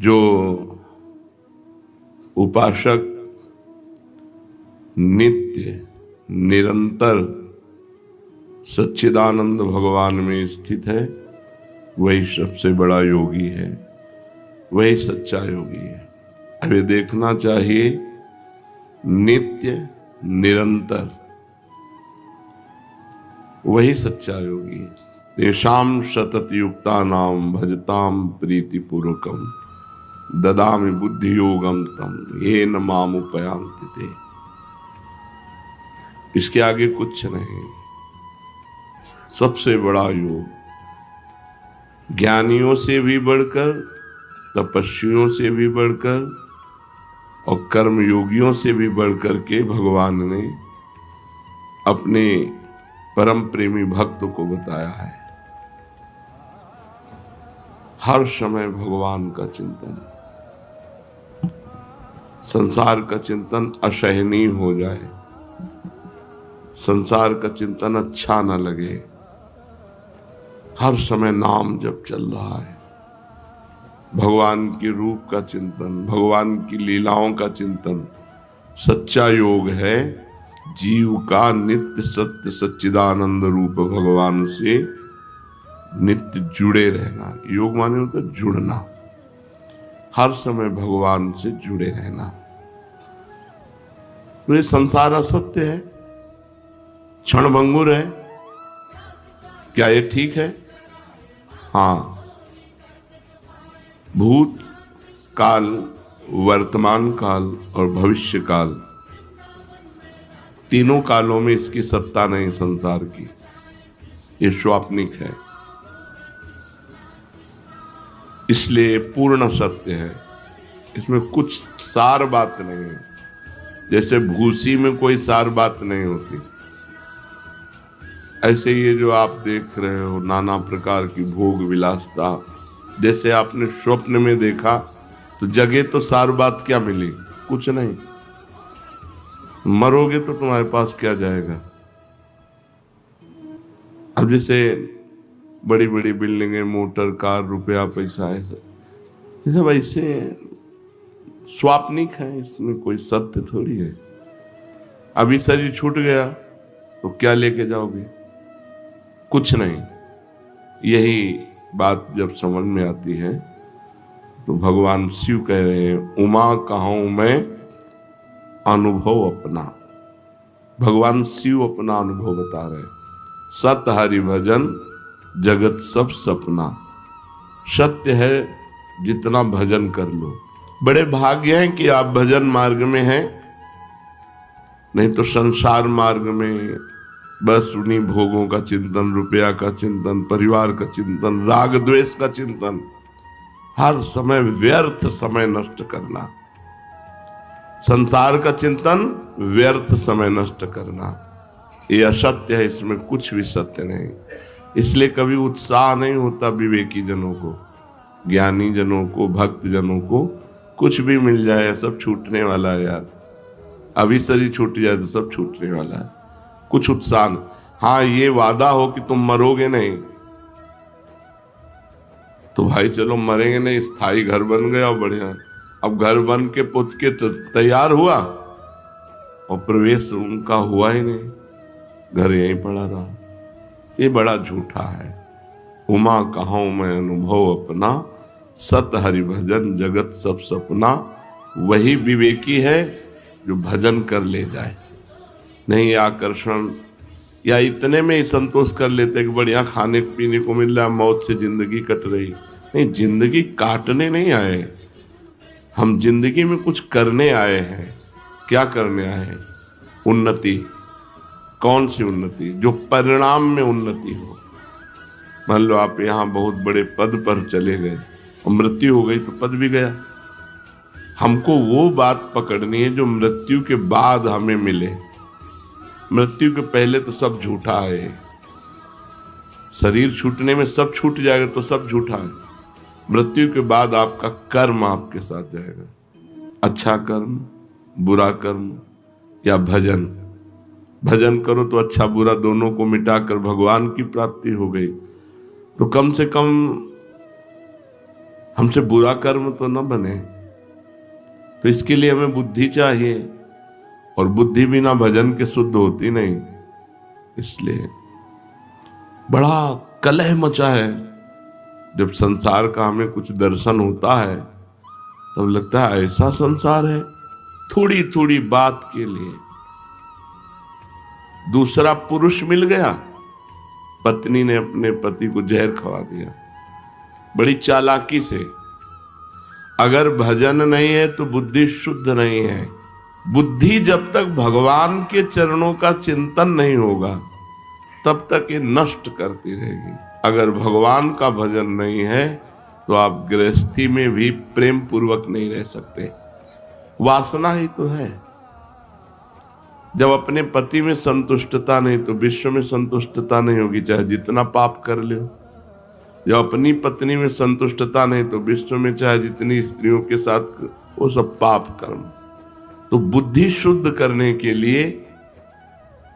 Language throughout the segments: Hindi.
जो उपासक नित्य निरंतर सच्चिदानंद भगवान में स्थित है, वही सबसे बड़ा योगी है, वही सच्चा योगी है। अब ये देखना चाहिए, नित्य निरंतर वही सच्चा योगी है। तेषाम सतत युक्ता नाम भजताम प्रीति पूर्वकम ददामि बुद्धि योगम तम ये न मामुपयांति ते। इसके आगे कुछ नहीं। सबसे बड़ा योग, ज्ञानियों से भी बढ़कर, तपस्वियों से भी बढ़कर और कर्म योगियों से भी बढ़कर के भगवान ने अपने परम प्रेमी भक्त को बताया है। हर समय भगवान का चिंतन, संसार का चिंतन असहनीय हो जाए, संसार का चिंतन अच्छा न लगे, हर समय नाम जप चल रहा है। भगवान के रूप का चिंतन, भगवान की लीलाओं का चिंतन सच्चा योग है। जीव का नित्य सत्य सच्चिदानंद रूप भगवान से नित्य जुड़े रहना। योग माने होता है जुड़ना, हर समय भगवान से जुड़े रहना। तो ये संसार असत्य है, क्षणभंगुर है, क्या ये ठीक है? हाँ, भूत काल, वर्तमान काल और भविष्य काल, तीनों कालों में इसकी सत्ता नहीं संसार की, ये स्वाप्निक है, इसलिए पूर्ण सत्य है। इसमें कुछ सार बात नहीं है, जैसे भूसी में कोई सार बात नहीं होती, ऐसे ये जो आप देख रहे हो नाना प्रकार की भोग विलासता, जैसे आपने स्वप्न में देखा तो जगह तो सार बात क्या मिली? कुछ नहीं। मरोगे तो तुम्हारे पास क्या जाएगा? अब जैसे बड़ी बड़ी बिल्डिंगें, मोटर, कार, रुपया, पैसा है, ये सब ऐसे स्वाप्निक है, इसमें कोई सत्य थोड़ी है। अभी शरीर छूट गया तो क्या लेके जाओगे? कुछ नहीं। यही बात जब समझ में आती है तो भगवान शिव कह रहे हैं, उमा कहूं मैं अनुभव अपना। भगवान शिव अपना अनुभव बता रहे हैं। सत हरि भजन जगत सब सपना। सत्य है, जितना भजन कर लो। बड़े भाग्य हैं कि आप भजन मार्ग में हैं, नहीं तो संसार मार्ग में बस उन्हीं भोगों का चिंतन, रुपया का चिंतन, परिवार का चिंतन, राग द्वेष का चिंतन, हर समय व्यर्थ समय नष्ट करना। संसार का चिंतन, व्यर्थ समय नष्ट करना, ये असत्य है, इसमें कुछ भी सत्य नहीं। इसलिए कभी उत्साह नहीं होता विवेकी जनों को, ज्ञानी जनों को, भक्त जनों को। कुछ भी मिल जाए सब छूटने वाला है यार, अभी शरीर छूट जाए तो सब छूटने वाला है, कुछ उत्साह नहीं। हाँ, ये वादा हो कि तुम मरोगे नहीं, तो भाई चलो मरेंगे नहीं, स्थायी घर बन गया और बढ़िया। अब घर बन के पुत के तैयार हुआ और प्रवेश उनका हुआ ही नहीं, घर यहीं पड़ा रहा। ये बड़ा झूठा है। उमा कहूं मैं अनुभव अपना, सत हरि भजन जगत सब सपना। वही विवेकी है जो भजन कर ले जाए, नहीं आकर्षण या इतने में ही संतोष कर लेते कि बढ़िया खाने पीने को मिल रहा, मौत से जिंदगी कट रही। नहीं, जिंदगी काटने नहीं आए हम, जिंदगी में कुछ करने आए हैं। क्या करने आए हैं? उन्नति। कौन सी उन्नति? जो परिणाम में उन्नति हो। मान लो आप यहाँ बहुत बड़े पद पर चले गए और मृत्यु हो गई तो पद भी गया। हमको वो बात पकड़नी है जो मृत्यु के बाद हमें मिले। मृत्यु के पहले तो सब झूठा है। शरीर छूटने में सब छूट जाएगा तो सब झूठा है। मृत्यु के बाद आपका कर्म आपके साथ जाएगा, अच्छा कर्म, बुरा कर्म या भजन। भजन करो तो अच्छा बुरा दोनों को मिटाकर भगवान की प्राप्ति हो गई। तो कम से कम हमसे बुरा कर्म तो न बने। तो इसके लिए हमें बुद्धि चाहिए, और बुद्धि बिना भजन के शुद्ध होती नहीं। इसलिए बड़ा कलह मचा है। जब संसार का हमें कुछ दर्शन होता है तब लगता है ऐसा संसार है, थोड़ी थोड़ी बात के लिए। दूसरा पुरुष मिल गया, पत्नी ने अपने पति को जहर खवा दिया, बड़ी चालाकी से। अगर भजन नहीं है तो बुद्धि शुद्ध नहीं है। बुद्धि जब तक भगवान के चरणों का चिंतन नहीं होगा तब तक ये नष्ट करती रहेगी। अगर भगवान का भजन नहीं है तो आप गृहस्थी में भी प्रेम पूर्वक नहीं रह सकते। वासना ही तो है। जब अपने पति में संतुष्टता नहीं तो विश्व में संतुष्टता नहीं होगी, चाहे जितना पाप कर लो। जब अपनी पत्नी में संतुष्टता नहीं तो विश्व में चाहे जितनी स्त्रियों के साथ, वो सब पाप कर्म। तो बुद्धि शुद्ध करने के लिए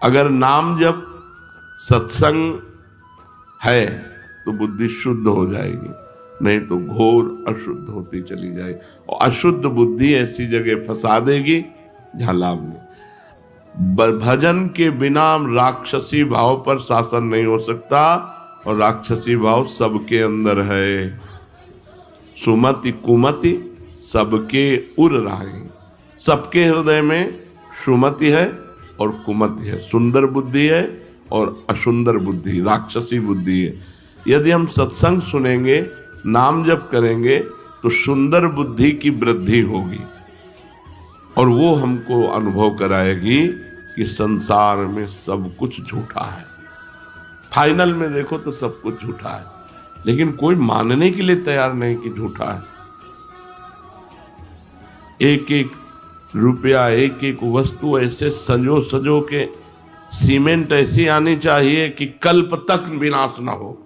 अगर नाम जब सत्संग है तो बुद्धि शुद्ध हो जाएगी, नहीं तो घोर अशुद्ध होती चली जाएगी। और अशुद्ध बुद्धि ऐसी जगह फंसा देगी जहां लाभ नहीं। भजन के बिना राक्षसी भाव पर शासन नहीं हो सकता, और राक्षसी भाव सबके अंदर है। सुमति कुमति सबके उर राही। सबके हृदय में सुमति है और कुमति है, सुंदर बुद्धि है और असुंदर बुद्धि, राक्षसी बुद्धि है। यदि हम सत्संग सुनेंगे, नाम जप करेंगे तो सुंदर बुद्धि की वृद्धि होगी, और वो हमको अनुभव कराएगी कि संसार में सब कुछ झूठा है। फाइनल में देखो तो सब कुछ झूठा है, लेकिन कोई मानने के लिए तैयार नहीं कि झूठा है। एक एक रुपया, एक एक वस्तु ऐसे सजो सजो के, सीमेंट ऐसी आनी चाहिए कि कल्प तक विनाश ना हो।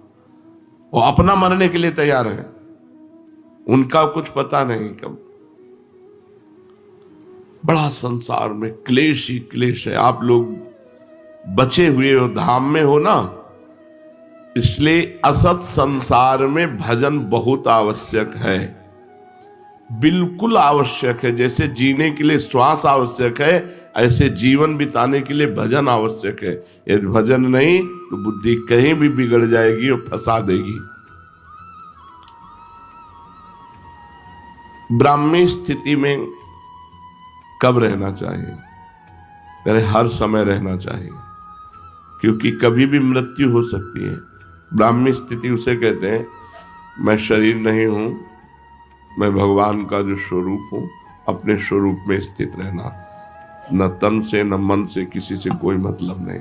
वो अपना मरने के लिए तैयार है, उनका कुछ पता नहीं कब। बड़ा संसार में क्लेश ही क्लेश है। आप लोग बचे हुए हो, धाम में हो ना, इसलिए असत संसार में भजन बहुत आवश्यक है, बिल्कुल आवश्यक है। जैसे जीने के लिए श्वास आवश्यक है, ऐसे जीवन बिताने के लिए भजन आवश्यक है। यदि भजन नहीं तो बुद्धि कहीं भी बिगड़ जाएगी और फंसा देगी। ब्राह्मी स्थिति में कब रहना चाहिए? अरे हर समय रहना चाहिए, क्योंकि कभी भी मृत्यु हो सकती है। ब्राह्मी स्थिति उसे कहते हैं, मैं शरीर नहीं हूं, मैं भगवान का जो स्वरूप हूं, अपने स्वरूप में स्थित रहना। न तन से न मन से किसी से कोई मतलब नहीं।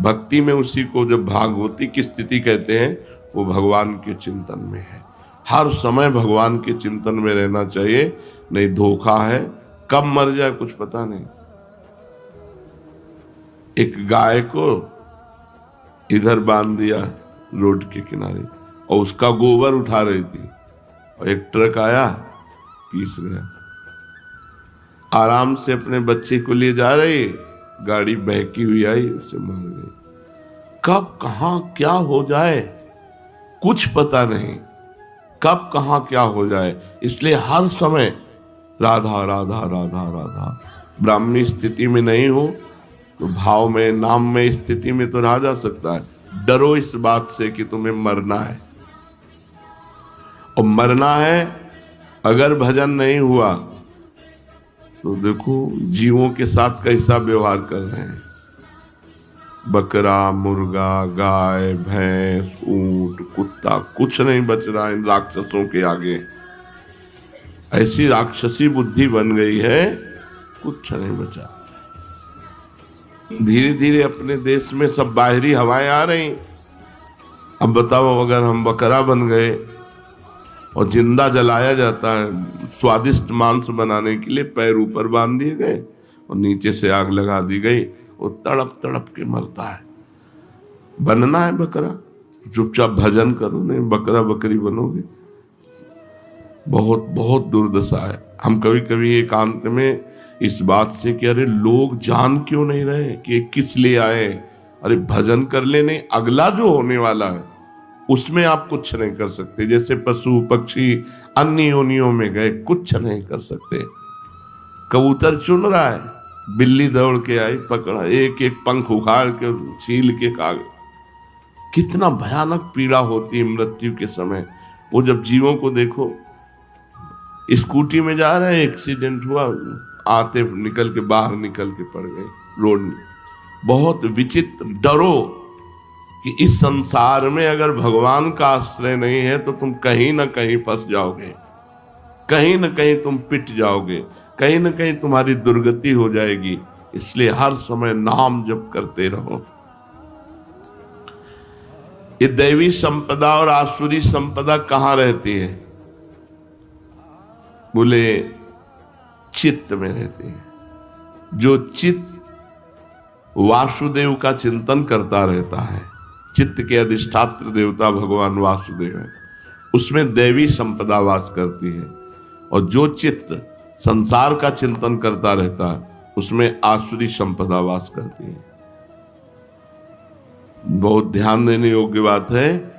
भक्ति में उसी को जब भागवती की स्थिति कहते हैं, वो भगवान के चिंतन में है। हर समय भगवान के चिंतन में रहना चाहिए, नहीं धोखा है, कब मर जाए कुछ पता नहीं। एक गाय को इधर बांध दिया रोड के किनारे, और उसका गोबर उठा रही थी, और एक ट्रक आया, पीस गया। आराम से अपने बच्चे को लिए जा रही, गाड़ी बहकी हुई आई, उसे मार गई। कब कहां क्या हो जाए कुछ पता नहीं, कब कहां क्या हो जाए। इसलिए हर समय राधा राधा राधा राधा। ब्राह्मणी स्थिति में नहीं हो तो भाव में, नाम में स्थिति में तो रहा जा सकता है। डरो इस बात से कि तुम्हें मरना है, और मरना है अगर भजन नहीं हुआ तो देखो जीवों के साथ कैसा व्यवहार कर रहे हैं। बकरा, मुर्गा, गाय, भैंस, ऊंट, कुत्ता, कुछ नहीं बच रहा इन राक्षसों के आगे। ऐसी राक्षसी बुद्धि बन गई है, कुछ नहीं बचा। धीरे धीरे अपने देश में सब बाहरी हवाएं आ रही। अब बताओ, अगर हम बकरा बन गए और जिंदा जलाया जाता है, स्वादिष्ट मांस बनाने के लिए पैर ऊपर बांध दिए गए और नीचे से आग लगा दी गई, वो तड़प तड़प के मरता है। बनना है बकरा, चुपचाप भजन करो, नहीं बकरा बकरी बनोगे। बहुत बहुत दुर्दशा है। हम कभी कभी एकांत में इस बात से कि अरे लोग जान क्यों नहीं रहे कि किस लिए आए, अरे भजन कर लेने, अगला जो होने वाला है उसमें आप कुछ नहीं कर सकते। जैसे पशु पक्षी अन्य योनियों में गए, कुछ नहीं कर सकते। कबूतर चुन रहा है, बिल्ली दौड़ के आई, पकड़ा, एक एक पंख उखाड़ के छील के खा गई। कितना भयानक पीड़ा होती है मृत्यु के समय। वो जब जीवों को देखो, स्कूटी में जा रहे हैं, एक्सीडेंट हुआ, आते निकल के बाहर निकल के पड़ गए रोड में। बहुत विचित्र। डरो कि इस संसार में अगर भगवान का आश्रय नहीं है तो तुम कहीं ना कहीं फंस जाओगे, कहीं ना कहीं तुम पिट जाओगे, कहीं ना कहीं तुम्हारी दुर्गति हो जाएगी। इसलिए हर समय नाम जप करते रहो। ये दैवी संपदा और आसुरी संपदा कहां रहती है? बोले चित्त में रहती है। जो चित्त वासुदेव का चिंतन करता रहता है, चित्त के अधिष्ठात्र देवता भगवान वासुदेव है, उसमें दैवी संपदा वास करती है। और जो चित्त संसार का चिंतन करता रहता है, उसमें आसुरी संपदा वास करती है। बहुत ध्यान देने योग्य बात है।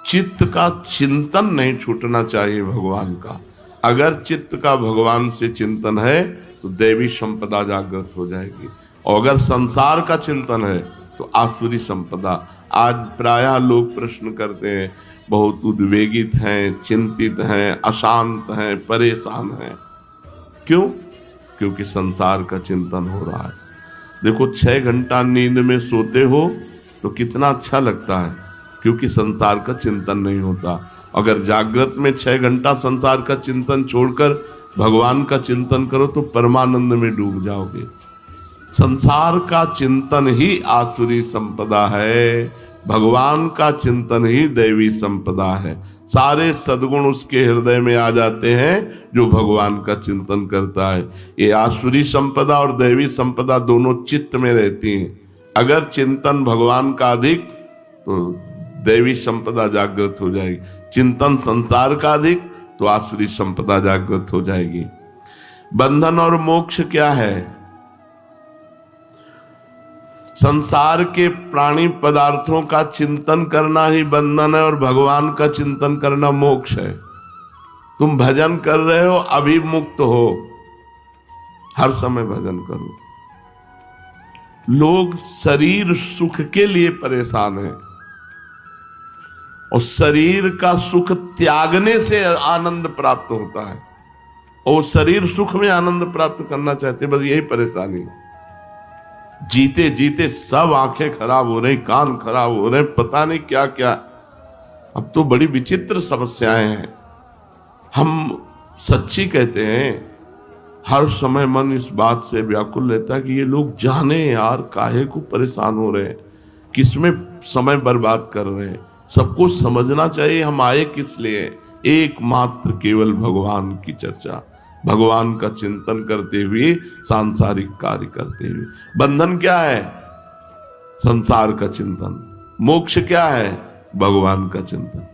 चित्त का चिंतन नहीं छूटना चाहिए भगवान का। अगर चित्त का भगवान से चिंतन है तो दैवी संपदा जागृत हो जाएगी, और अगर संसार का चिंतन है तो आसुरी संपदा। आज प्रायः लोग प्रश्न करते हैं, बहुत उद्वेगित हैं, चिंतित हैं, अशांत हैं, परेशान हैं। क्यों? क्योंकि संसार का चिंतन हो रहा है। देखो 6 घंटा नींद में सोते हो तो कितना अच्छा लगता है, क्योंकि संसार का चिंतन नहीं होता। अगर जागृत में 6 घंटा संसार का चिंतन छोड़कर भगवान का चिंतन करो तो परमानंद में डूब जाओगे। संसार का चिंतन ही आसुरी संपदा है, भगवान का चिंतन ही दैवी संपदा है। सारे सद्गुण उसके हृदय में आ जाते हैं जो भगवान का चिंतन करता है। ये आसुरी संपदा और दैवी संपदा दोनों चित्त में रहती हैं। अगर चिंतन भगवान का अधिक तो दैवी संपदा जागृत हो जाएगी, चिंतन संसार का अधिक तो आसुरी संपदा जागृत हो जाएगी। बंधन और मोक्ष क्या है? संसार के प्राणी पदार्थों का चिंतन करना ही बंधन है और भगवान का चिंतन करना मोक्ष है। तुम भजन कर रहे हो, अभी मुक्त हो, हर समय भजन करो। लोग शरीर सुख के लिए परेशान हैं, और शरीर का सुख त्यागने से आनंद प्राप्त होता है, और शरीर सुख में आनंद प्राप्त करना चाहते, बस यही परेशानी है। जीते जीते सब आंखें खराब हो रही, कान खराब हो रहे, पता नहीं क्या क्या। अब तो बड़ी विचित्र समस्याएं हैं। हम सच्ची कहते हैं, हर समय मन इस बात से व्याकुल रहता है कि ये लोग जाने यार काहे को परेशान हो रहे हैं, किसमें समय बर्बाद कर रहे हैं। सबको समझना चाहिए हम आए किस लिए। एकमात्र केवल भगवान की चर्चा, भगवान का चिंतन करते हुए, सांसारिक कार्य करते हुए। बंधन क्या है? संसार का चिंतन। मोक्ष क्या है? भगवान का चिंतन।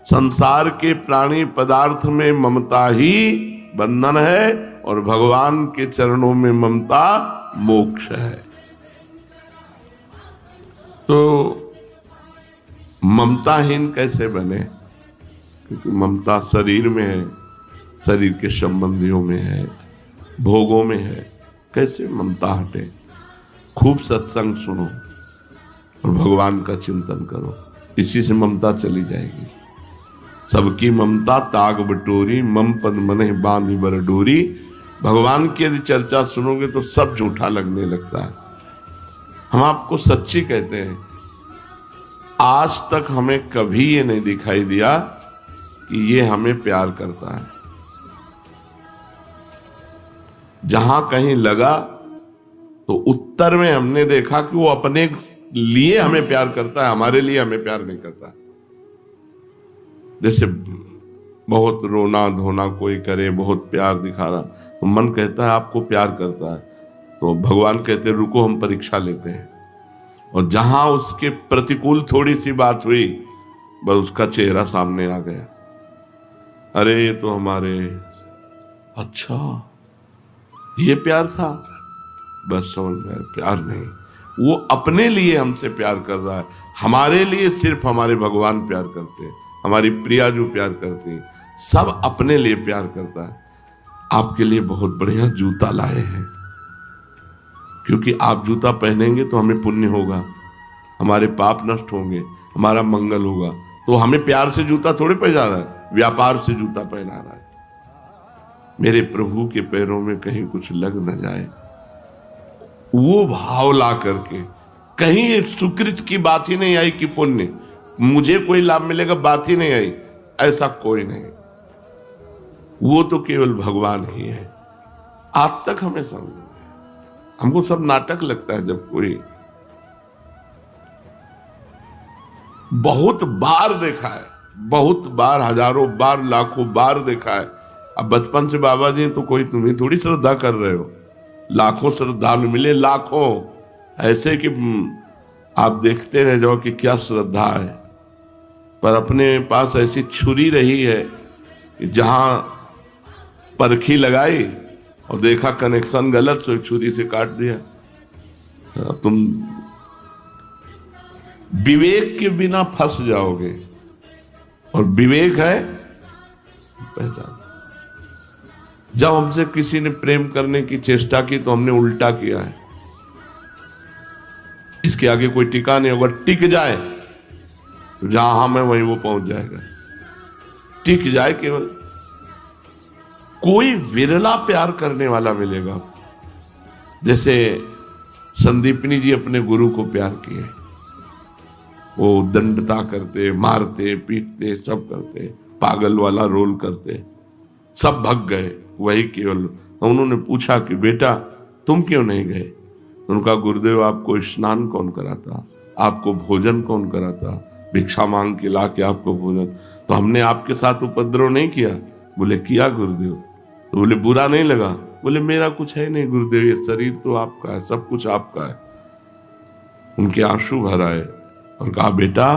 संसार के प्राणी पदार्थ में ममता ही बंधन है, और भगवान के चरणों में ममता मोक्ष है। तो ममताहीन कैसे बने? क्योंकि ममता शरीर में है, शरीर के संबंधियों में है, भोगों में है। कैसे ममता हटे? खूब सत्संग सुनो और भगवान का चिंतन करो, इसी से ममता चली जाएगी। सबकी ममता ताग बटोरी, मम पद मने बांधी बर डोरी। भगवान की यदि चर्चा सुनोगे तो सब झूठा लगने लगता है। हम आपको सच्ची कहते हैं, आज तक हमें कभी ये नहीं दिखाई दिया कि ये हमें प्यार करता है। जहां कहीं लगा तो उत्तर में हमने देखा कि वो अपने लिए हमें प्यार करता है, हमारे लिए हमें प्यार नहीं करता। जैसे बहुत रोना धोना कोई करे, बहुत प्यार दिखा रहा, तो मन कहता है आपको प्यार करता है, तो भगवान कहते रुको हम परीक्षा लेते हैं। और जहां उसके प्रतिकूल थोड़ी सी बात हुई, बस उसका चेहरा सामने आ गया। अरे ये तो हमारे, अच्छा ये प्यार था, बस समझ में प्यार नहीं। वो अपने लिए हमसे प्यार कर रहा है, हमारे लिए सिर्फ हमारे भगवान प्यार करते हैं, हमारी प्रिया जो प्यार करती है। सब अपने लिए प्यार करता है। आपके लिए बहुत बढ़िया जूता लाए हैं, क्योंकि आप जूता पहनेंगे तो हमें पुण्य होगा, हमारे पाप नष्ट होंगे, हमारा मंगल होगा। तो हमें प्यार से जूता थोड़े पहना रहा है, व्यापार से जूता पहना रहा है। मेरे प्रभु के पैरों में कहीं कुछ लग न जाए, वो भाव ला करके। कहीं सुकृत की बात ही नहीं आई कि पुण्य मुझे कोई लाभ मिलेगा, बात ही नहीं आई, ऐसा कोई नहीं। वो तो केवल भगवान ही है। आज तक हमें समझ, हमको सब नाटक लगता है। जब कोई, बहुत बार देखा है, बहुत बार, हजारों बार, लाखों बार देखा है। अब बचपन से बाबा जी तो कोई तुम्हें थोड़ी श्रद्धा कर रहे हो, लाखों श्रद्धालु मिले, लाखों, ऐसे कि आप देखते रह जाओ कि क्या श्रद्धा है। पर अपने पास ऐसी छुरी रही है कि जहां परखी लगाई और देखा कनेक्शन गलत, तो छुरी से काट दिया। तुम विवेक के बिना फंस जाओगे, और विवेक है पहचान। जब हमसे किसी ने प्रेम करने की चेष्टा की तो हमने उल्टा किया है। इसके आगे कोई टिका नहीं होगा। टिक जाए तो जहां हम है वहीं वो पहुंच जाएगा। टिक जाए केवल, कोई विरला प्यार करने वाला मिलेगा। जैसे संदीपनी जी अपने गुरु को प्यार किए, वो दंडता करते, मारते, पीटते, सब करते, पागल वाला रोल करते, सब भग गए, वही केवल। उन्होंने पूछा कि बेटा तुम क्यों नहीं गए? उनका गुरुदेव आपको स्नान कौन कराता, आपको भोजन कौन कराता, भिक्षा मांग के ला के आपको भोजन। तो हमने आपके साथ उपद्रव नहीं किया। बोले किया गुरुदेव। तो बोले बुरा नहीं लगा? बोले मेरा कुछ है नहीं गुरुदेव, ये शरीर तो आपका है, सब कुछ आपका है। उनके आंसू भर आए और कहा बेटा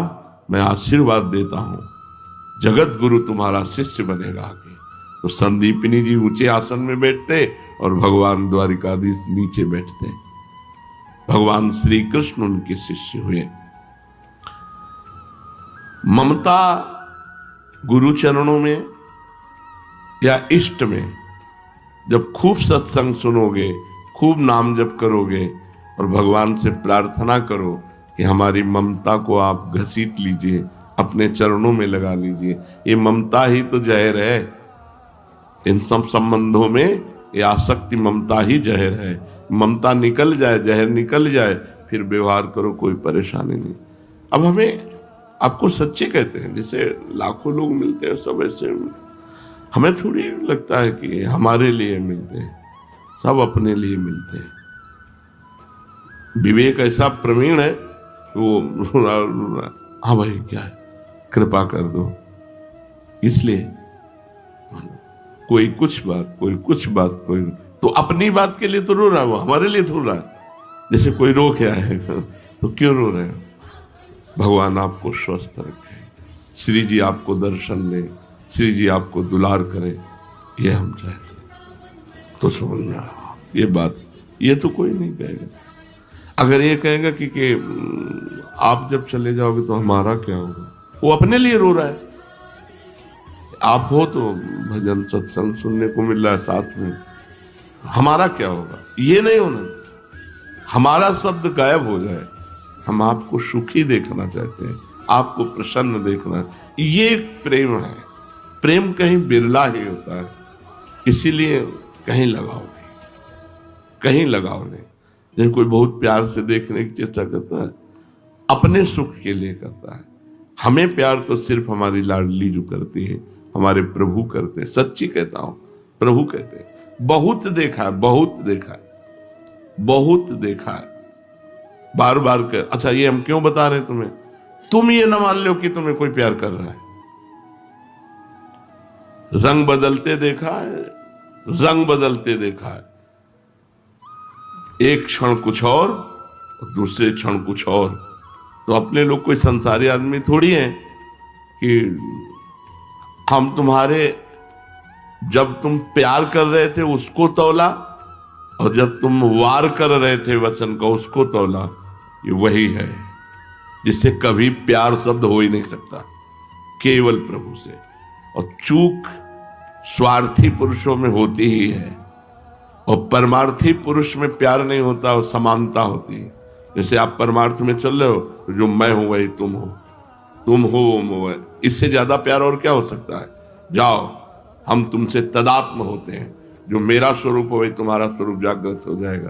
मैं आशीर्वाद देता हूं, जगत गुरु तुम्हारा शिष्य बनेगा आगे। तो संदीपनी जी ऊंचे आसन में बैठते और भगवान द्वारिकाधीश नीचे बैठते। भगवान श्री कृष्ण उनके शिष्य हुए। ममता गुरु चरणों में या इष्ट में, जब खूब सत्संग सुनोगे, खूब नाम जप करोगे और भगवान से प्रार्थना करो कि हमारी ममता को आप घसीट लीजिए, अपने चरणों में लगा लीजिए। ये ममता ही तो जहर है। इन सब संबंधों में ये आसक्ति ममता ही जहर है। ममता निकल जाए, जहर निकल जाए, फिर व्यवहार करो, कोई परेशानी नहीं। अब हमें, आपको सच्चे कहते हैं, जैसे लाखों लोग मिलते हैं सब ऐसे, हमें थोड़ी लगता है कि हमारे लिए मिलते हैं, सब अपने लिए मिलते हैं। विवेक ऐसा प्रवीण है वो हाँ भाई क्या है, कृपा कर दो। इसलिए कोई कुछ बात, कोई कुछ बात, कोई तो अपनी बात के लिए तो रो रहा है, वो हमारे लिए थोड़ा रहा है। जैसे कोई रो के आए तो क्यों रो रहे हो? भगवान आपको स्वस्थ रखे, श्री जी आपको दर्शन दे, श्री जी आपको दुलार करे, ये हम चाहते हैं। तो समझना ये बात, ये तो कोई नहीं कहेगा। अगर ये कहेगा कि आप जब चले जाओगे तो हमारा क्या होगा, वो अपने लिए रो रहा है। आप हो तो भजन सत्संग सुनने को मिल रहा है साथ में, हमारा क्या होगा? ये नहीं होना। हमारा शब्द गायब हो जाए। हम आपको सुखी देखना चाहते हैं, आपको प्रसन्न देखना, ये प्रेम है। प्रेम कहीं बिरला ही होता है, इसीलिए कहीं लगाव नहीं, कहीं लगाव नहीं। जैसे कोई बहुत प्यार से देखने की चेष्टा करता है, अपने सुख के लिए करता है। हमें प्यार तो सिर्फ हमारी लाडली जो करती है, हमारे प्रभु करते हैं। सच्ची कहता हूं, प्रभु कहते हैं। बहुत देखा है, बहुत देखा है, बहुत देखा है, बार बार कर। अच्छा ये हम क्यों बता रहे हैं तुम्हें? तुम ये ना मान लो कि तुम्हें कोई प्यार कर रहा है। रंग बदलते देखा है, रंग बदलते देखा है। एक क्षण कुछ और दूसरे क्षण कुछ और। तो अपने लोग कोई संसारी आदमी थोड़ी हैं कि हम तुम्हारे, जब तुम प्यार कर रहे थे उसको तौला और जब तुम वार कर रहे थे वचन का उसको तौला। ये वही है जिससे कभी प्यार शब्द हो ही नहीं सकता, केवल प्रभु से। और चूक स्वार्थी पुरुषों में होती ही है, और परमार्थी पुरुष में प्यार नहीं होता और समानता होती है। जैसे आप परमार्थ में चल रहे हो तो जो मैं हूं वही तुम हो, तुम हो वो मैं, इससे ज्यादा प्यार और क्या हो सकता है। जाओ, हम तुमसे तदात्म होते हैं, जो मेरा स्वरूप हो वही तुम्हारा स्वरूप जागृत हो जाएगा।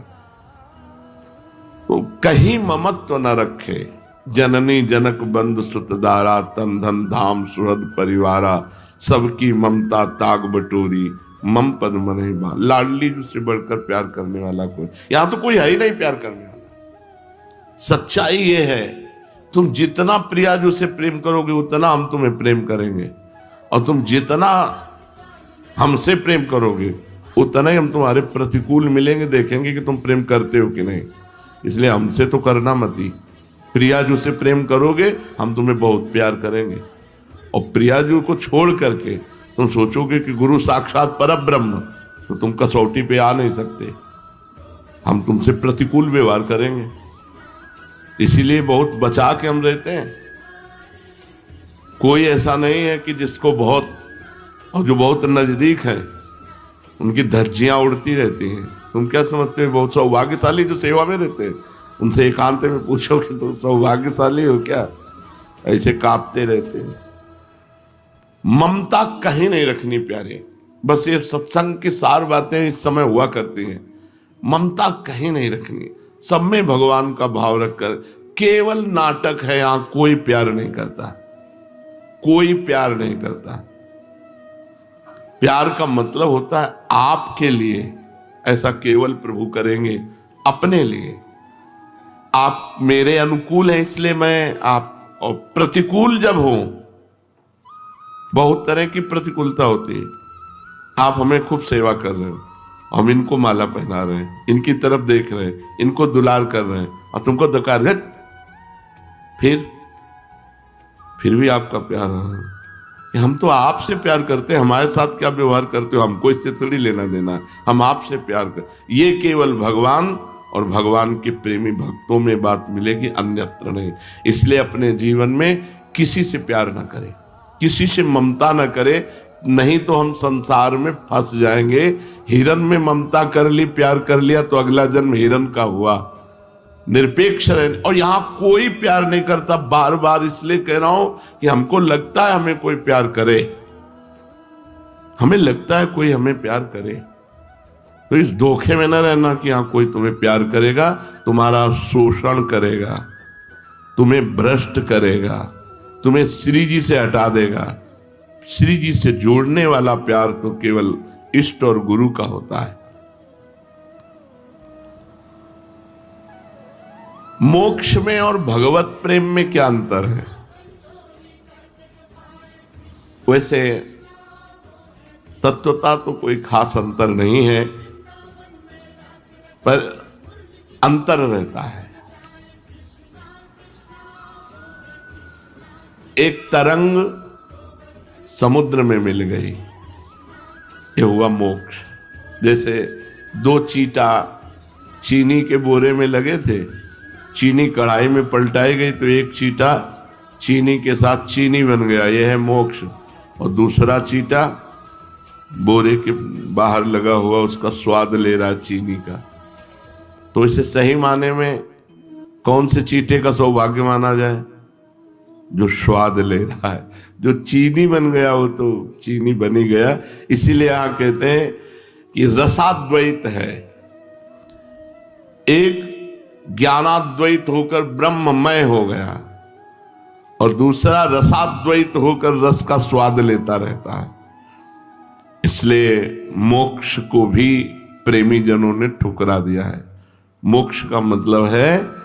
तो कहीं ममत्व न रखे, जननी जनक बंधु सुतदारा, तन धन धाम सुहृद परिवारा, सबकी ममता ताग बटोरी, मम पद मन ही बा। लाडली से बढ़कर प्यार करने वाला कोई, यहां तो कोई है ही नहीं प्यार करने वाला। सच्चाई ये है, तुम जितना प्रियाजू से प्रेम करोगे उतना हम तुम्हें प्रेम करेंगे, और तुम जितना हमसे प्रेम करोगे उतना ही हम तुम्हारे प्रतिकूल मिलेंगे, देखेंगे कि तुम प्रेम करते हो कि नहीं। इसलिए हमसे तो करना मत ही, प्रियाजू से प्रेम करोगे हम तुम्हें बहुत प्यार करेंगे। और प्रियाजू को छोड़ करके तुम सोचोगे कि गुरु साक्षात परब्रह्म, तो तुम कसौटी पे आ नहीं सकते, हम तुमसे प्रतिकूल व्यवहार करेंगे। इसीलिए बहुत बचा के हम रहते हैं। कोई ऐसा नहीं है कि जिसको बहुत, और जो बहुत नजदीक है उनकी धज्जियां उड़ती रहती हैं। तुम क्या समझते हो बहुत सौभाग्यशाली जो सेवा में रहते हैं, उनसे एकांत में पूछो कि तुम सौभाग्यशाली हो क्या, ऐसे कांपते रहते हैं। ममता कहीं नहीं रखनी प्यारे, बस ये सत्संग की सार बातें इस समय हुआ करती हैं। ममता कहीं नहीं रखनी, सब में भगवान का भाव रखकर। केवल नाटक है, यहां कोई प्यार नहीं करता, कोई प्यार नहीं करता। प्यार का मतलब होता है आपके लिए, ऐसा केवल प्रभु करेंगे अपने लिए। आप मेरे अनुकूल हैं इसलिए मैं आप, और प्रतिकूल जब हो, बहुत तरह की प्रतिकूलता होती है। आप हमें खूब सेवा कर रहे हो, हम इनको माला पहना रहे हैं, इनकी तरफ देख रहे हैं, इनको दुलार कर रहे हैं, और तुमको दकार है, फिर भी आपका प्यार है कि हम तो आपसे प्यार करते हैं, हमारे साथ क्या व्यवहार करते हो हमको इससे थोड़ी लेना देना, हम आपसे प्यार कर। ये केवल भगवान और भगवान के प्रेमी भक्तों में बात मिलेगी, अन्यत्र नहीं। इसलिए अपने जीवन में किसी से प्यार ना करें, किसी से ममता ना करे, नहीं तो हम संसार में फंस जाएंगे। हिरन में ममता कर ली, प्यार कर लिया तो अगला जन्म हिरन का हुआ। निरपेक्ष रहे, और यहां कोई प्यार नहीं करता। बार बार इसलिए कह रहा हूं कि हमको लगता है हमें कोई प्यार करे, हमें लगता है कोई हमें प्यार करे, तो इस धोखे में न रहना कि यहां कोई तुम्हें प्यार करेगा, तुम्हारा शोषण करेगा, तुम्हें भ्रष्ट करेगा, तुम्हें श्री जी से हटा देगा। श्री जी से जोड़ने वाला प्यार तो केवल इष्ट और गुरु का होता है। मोक्ष में और भगवत प्रेम में क्या अंतर है? वैसे तत्वता तो कोई खास अंतर नहीं है, पर अंतर रहता है। एक तरंग समुद्र में मिल गई, ये हुआ मोक्ष। जैसे दो चीटा चीनी के बोरे में लगे थे, चीनी कढ़ाई में पलटाई गई तो एक चीटा चीनी के साथ चीनी बन गया, यह है मोक्ष। और दूसरा चीटा बोरे के बाहर लगा हुआ उसका स्वाद ले रहा है चीनी का। तो इसे सही माने में कौन से चीटे का सौभाग्य माना जाए? जो स्वाद ले रहा है। जो चीनी बन गया वो तो चीनी बनी गया। इसीलिए यहां कहते हैं कि रसाद्वैत है। एक ज्ञानाद्वैत होकर ब्रह्ममय हो गया, और दूसरा रसाद्वैत होकर रस का स्वाद लेता रहता है। इसलिए मोक्ष को भी प्रेमी जनों ने ठुकरा दिया है। मोक्ष का मतलब है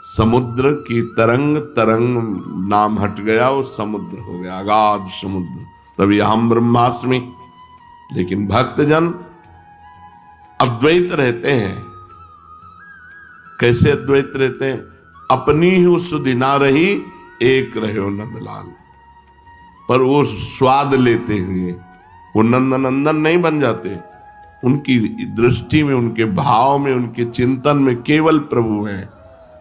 समुद्र की तरंग, तरंग नाम हट गया, वो समुद्र हो गया, अगाध समुद्र। तभी हम ब्रह्मास्मि। लेकिन भक्तजन अद्वैत रहते हैं। कैसे अद्वैत रहते हैं? अपनी ही सुदिना रही, एक रहे हो नंदलाल। पर वो स्वाद लेते हुए वो नंदनंदन नहीं बन जाते। उनकी दृष्टि में, उनके भाव में, उनके चिंतन में केवल प्रभु है।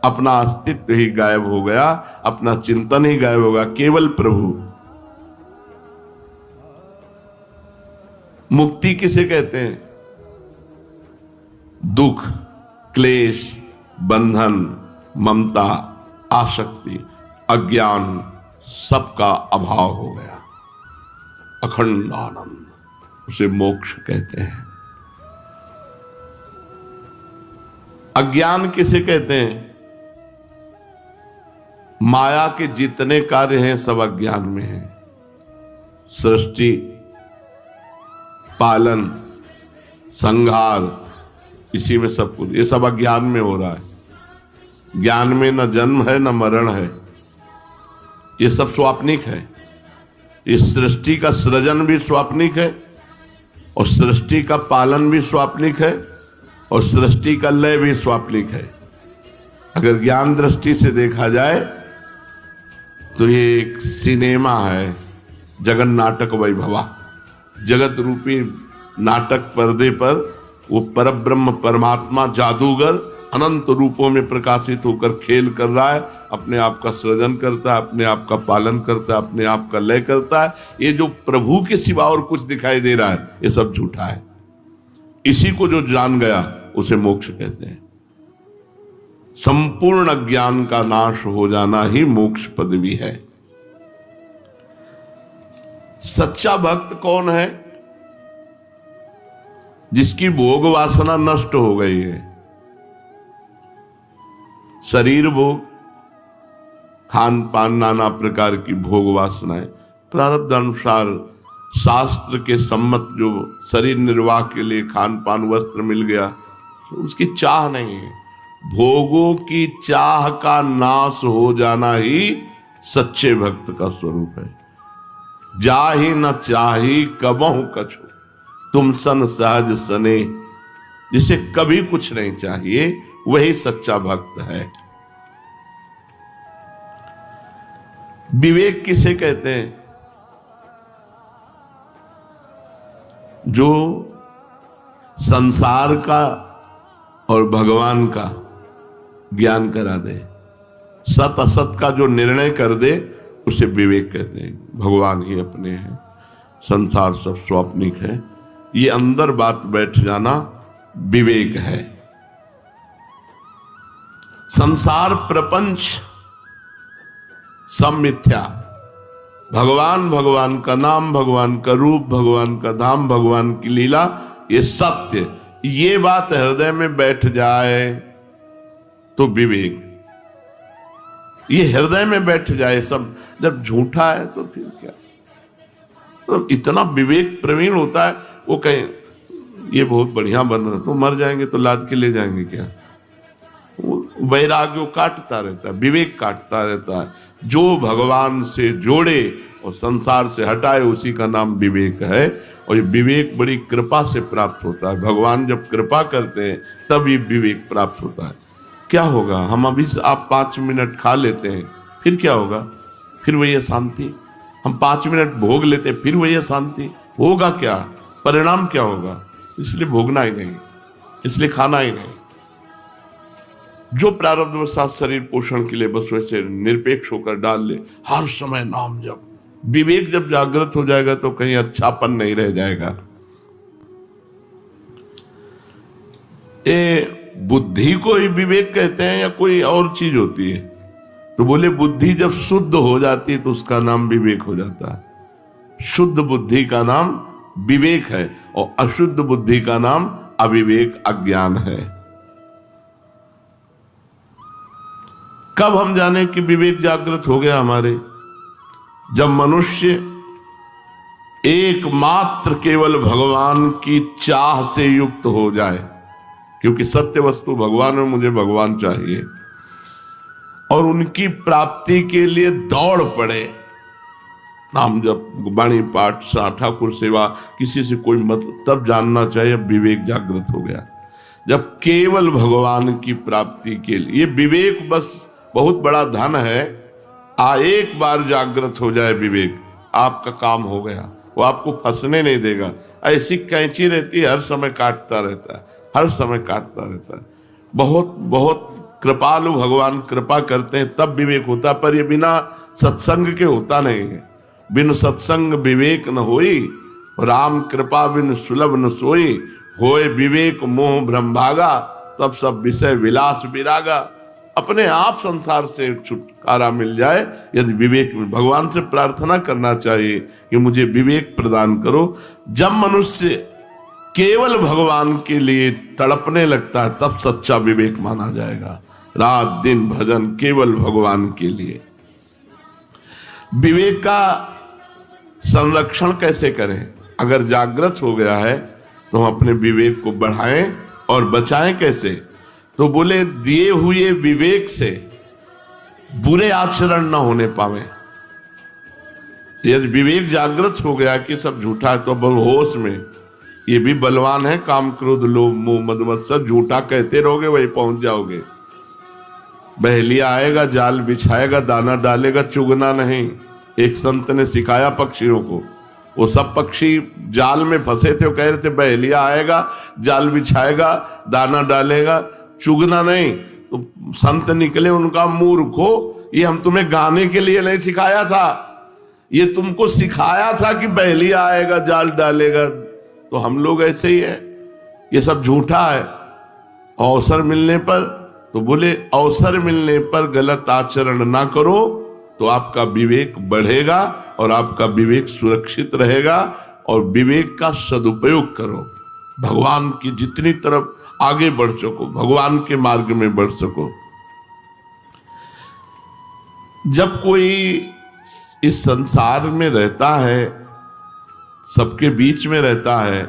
अपना अस्तित्व ही गायब हो गया, अपना चिंतन ही गायब होगा, केवल प्रभु। मुक्ति किसे कहते हैं? दुख, क्लेश, बंधन, ममता, आसक्ति, अज्ञान सबका अभाव हो गया, अखंड आनंद, उसे मोक्ष कहते हैं। अज्ञान किसे कहते हैं? माया के जितने कार्य हैं सब अज्ञान में हैं। सृष्टि, पालन, संहार, इसी में सब कुछ, ये सब अज्ञान में हो रहा है। ज्ञान में न जन्म है न मरण है, ये सब स्वाप्निक है। इस सृष्टि का सृजन भी स्वाप्निक है और सृष्टि का पालन भी स्वाप्निक है और सृष्टि का लय भी स्वाप्निक है। अगर ज्ञान दृष्टि से देखा जाए तो ये एक सिनेमा है, जगन नाटक वैभवा। जगत रूपी नाटक पर्दे पर वो परब्रह्म परमात्मा जादूगर अनंत रूपों में प्रकाशित होकर खेल कर रहा है, अपने आप का सृजन करता है, अपने आप का पालन करता है, अपने आप का लय करता है। ये जो प्रभु के सिवा और कुछ दिखाई दे रहा है ये सब झूठा है। इसी को जो जान गया उसे मोक्ष कहते हैं। संपूर्ण अज्ञान का नाश हो जाना ही मोक्ष पदवी है। सच्चा भक्त कौन है? जिसकी भोग वासना नष्ट हो गई है। शरीर भोग, खान पान, नाना प्रकार की भोग वासनाएं, प्रारब्ध अनुसार शास्त्र के सम्मत जो शरीर निर्वाह के लिए खान पान वस्त्र मिल गया, उसकी चाह नहीं है। भोगों की चाह का नाश हो जाना ही सच्चे भक्त का स्वरूप है। जाहि न चाही कबहु कछु, तुम सन सहज सने। जिसे कभी कुछ नहीं चाहिए वही सच्चा भक्त है। विवेक किसे कहते हैं? जो संसार का और भगवान का ज्ञान करा दे, सत असत का जो निर्णय कर दे उसे विवेक कहते हैं। भगवान ही अपने हैं, संसार सब स्वाप्निक है, ये अंदर बात बैठ जाना विवेक है। संसार प्रपंच सब मिथ्या, भगवान, भगवान का नाम, भगवान का रूप, भगवान का धाम, भगवान की लीला, ये सत्य, ये बात हृदय में बैठ जाए तो विवेक। ये हृदय में बैठ जाए सब, जब झूठा है तो फिर क्या? तो इतना विवेक प्रवीण होता है, वो कहे ये बहुत बढ़िया बन रहा, तो मर जाएंगे तो लाद के ले जाएंगे क्या? वैराग्य काटता रहता है, विवेक काटता रहता है। जो भगवान से जोड़े और संसार से हटाए उसी का नाम विवेक है। और ये विवेक बड़ी कृपा से प्राप्त होता है। भगवान जब कृपा करते हैं तब ये विवेक प्राप्त होता है। क्या होगा? हम अभी से आप 5 मिनट खा लेते हैं, फिर क्या होगा? फिर वही अशांति। हम 5 मिनट भोग लेते हैं, फिर वही अशांति। होगा क्या? परिणाम क्या होगा? इसलिए भोगना ही नहीं, इसलिए खाना ही नहीं। जो प्रारब्धवशात शरीर पोषण के लिए बस वैसे निरपेक्ष होकर डाल ले, हर समय नाम जप। विवेक जब जागृत हो जाएगा तो कहीं अच्छापन नहीं रह जाएगा। बुद्धि को ही विवेक कहते हैं या कोई और चीज होती है? तो बोले बुद्धि जब शुद्ध हो जाती है तो उसका नाम विवेक हो जाता है। शुद्ध बुद्धि का नाम विवेक है और अशुद्ध बुद्धि का नाम अविवेक, अज्ञान है। कब हम जाने कि विवेक जागृत हो गया हमारे? जब मनुष्य एकमात्र केवल भगवान की चाह से युक्त हो जाए, क्योंकि सत्य वस्तु भगवान है, मुझे भगवान चाहिए, और उनकी प्राप्ति के लिए दौड़ पड़े। नाम जप, वाणी पाठ, ठाकुर सेवा, किसी से कोई मतलब, तब जानना चाहिए विवेक जागृत हो गया। जब केवल भगवान की प्राप्ति के लिए, ये विवेक बस बहुत बड़ा धन है। एक बार जागृत हो जाए विवेक, आपका काम हो गया। वो आपको फंसने नहीं देगा। ऐसी कैंची रहती है, हर समय काटता रहता है, हर समय काटता रहता है। बहुत बहुत कृपालु भगवान कृपा करते हैं तब विवेक होता, पर ये बिना सत्संग के होता नहीं है। बिन सत्संग विवेक न होई, राम कृपा बिन सुलभ न सोई, होए विवेक मोह भ्रम भागा, तब सब विषय विलास विरागा। अपने आप संसार से छुटकारा मिल जाए यदि विवेक में। भगवान से प्रार्थना करना चाहिए कि मुझे विवेक प्रदान करो। जब मनुष्य केवल भगवान के लिए तड़पने लगता है तब सच्चा विवेक माना जाएगा। रात दिन भजन केवल भगवान के लिए। विवेक का संरक्षण कैसे करें? अगर जागृत हो गया है तो हम अपने विवेक को बढ़ाएं और बचाएं कैसे? तो बोले दिए हुए विवेक से बुरे आचरण न होने पावे। यदि विवेक जागृत हो गया कि सब झूठा है तो होश में, ये भी बलवान है, काम क्रोध लोभ मोह मद मत्सर, झूठा कहते रहोगे वही पहुंच जाओगे। बहेलिया आएगा जाल बिछाएगा दाना डालेगा चुगना नहीं। एक संत ने सिखाया पक्षियों को, वो सब पक्षी जाल में फंसे थे, वो कह रहे थे बहेलिया आएगा जाल बिछाएगा दाना डालेगा चुगना नहीं। तो संत निकले उनका, मूर्खो ये हम तुम्हें गाने के लिए नहीं सिखाया था, ये तुमको सिखाया था कि बहेलिया आएगा जाल डालेगा। तो हम लोग ऐसे ही है, ये सब झूठा है। अवसर मिलने पर, तो बोले अवसर मिलने पर गलत आचरण ना करो तो आपका विवेक बढ़ेगा और आपका विवेक सुरक्षित रहेगा। और विवेक का सदुपयोग करो, भगवान की जितनी तरफ आगे बढ़ सको, भगवान के मार्ग में बढ़ सको। जब कोई इस संसार में रहता है, सबके बीच में रहता है,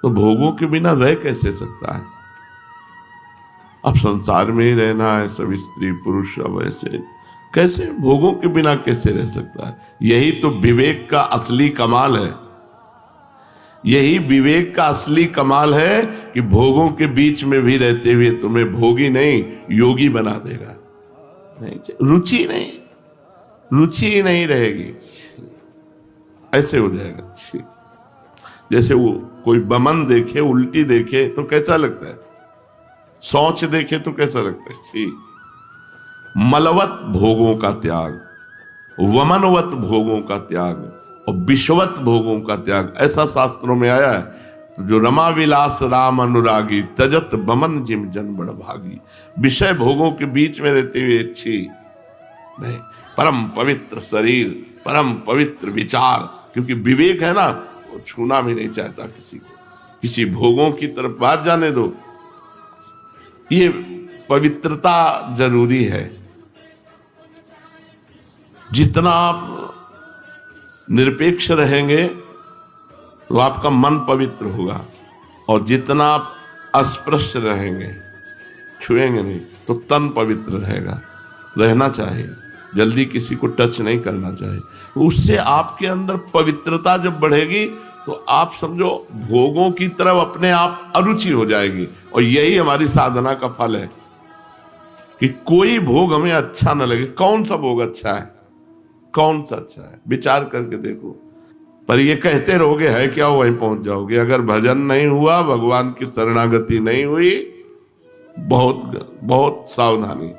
तो भोगों के बिना रह कैसे सकता है? अब संसार में ही रहना है, सब स्त्री पुरुष सब ऐसे, कैसे भोगों के बिना कैसे रह सकता है? यही तो विवेक का असली कमाल है। यही विवेक का असली कमाल है कि भोगों के बीच में भी रहते हुए तुम्हें भोगी नहीं योगी बना देगा। नहीं, रुचि ही नहीं रहेगी, ऐसे हो जाएगा। जैसे वो कोई बमन देखे, उल्टी देखे तो कैसा लगता है? सोच देखे तो कैसा लगता है? मलवत भोगों का त्याग, वमनवत भोगों का त्याग और विश्ववत भोगों का त्याग, ऐसा शास्त्रों में आया है। तो जो रमा विलास राम अनुरागी, तजत बमन जिम जन बड़ भागी। विषय भोगों के बीच में रहते हुए अच्छी नहीं, परम पवित्र शरीर, परम पवित्र विचार, क्योंकि विवेक है ना, वो छूना भी नहीं चाहता किसी को, किसी भोगों की तरफ बात जाने दो। ये पवित्रता जरूरी है। जितना आप निरपेक्ष रहेंगे तो आपका मन पवित्र होगा, और जितना आप अस्पृश्य रहेंगे, छुएंगे नहीं, तो तन पवित्र रहेगा। रहना चाहिए, जल्दी किसी को टच नहीं करना चाहिए। उससे आपके अंदर पवित्रता जब बढ़ेगी तो आप समझो भोगों की तरफ अपने आप अरुचि हो जाएगी। और यही हमारी साधना का फल है कि कोई भोग हमें अच्छा न लगे। कौन सा भोग अच्छा है, कौन सा अच्छा है, विचार करके देखो। पर ये कहते रहोगे है क्या, वहीं पहुंच जाओगे। अगर भजन नहीं हुआ, भगवान की शरणागति नहीं हुई, बहुत बहुत सावधानी।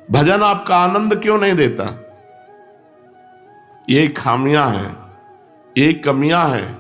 भजन आपका आनंद क्यों नहीं देता? ये खामियां हैं, ये कमियां हैं।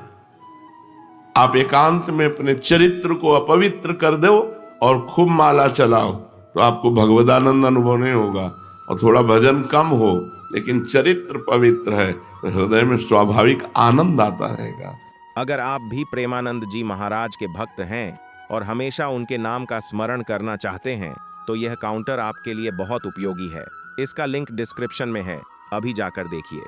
आप एकांत में अपने चरित्र को अपवित्र कर दो और खूब माला चलाओ तो आपको भगवदानंद अनुभव नहीं होगा। और थोड़ा भजन कम हो लेकिन चरित्र पवित्र है तो हृदय में स्वाभाविक आनंद आता रहेगा। अगर आप भी प्रेमानंद जी महाराज के भक्त हैं और हमेशा उनके नाम का स्मरण करना चाहते हैं तो यह काउंटर आपके लिए बहुत उपयोगी है। इसका लिंक डिस्क्रिप्शन में है, अभी जाकर देखिए।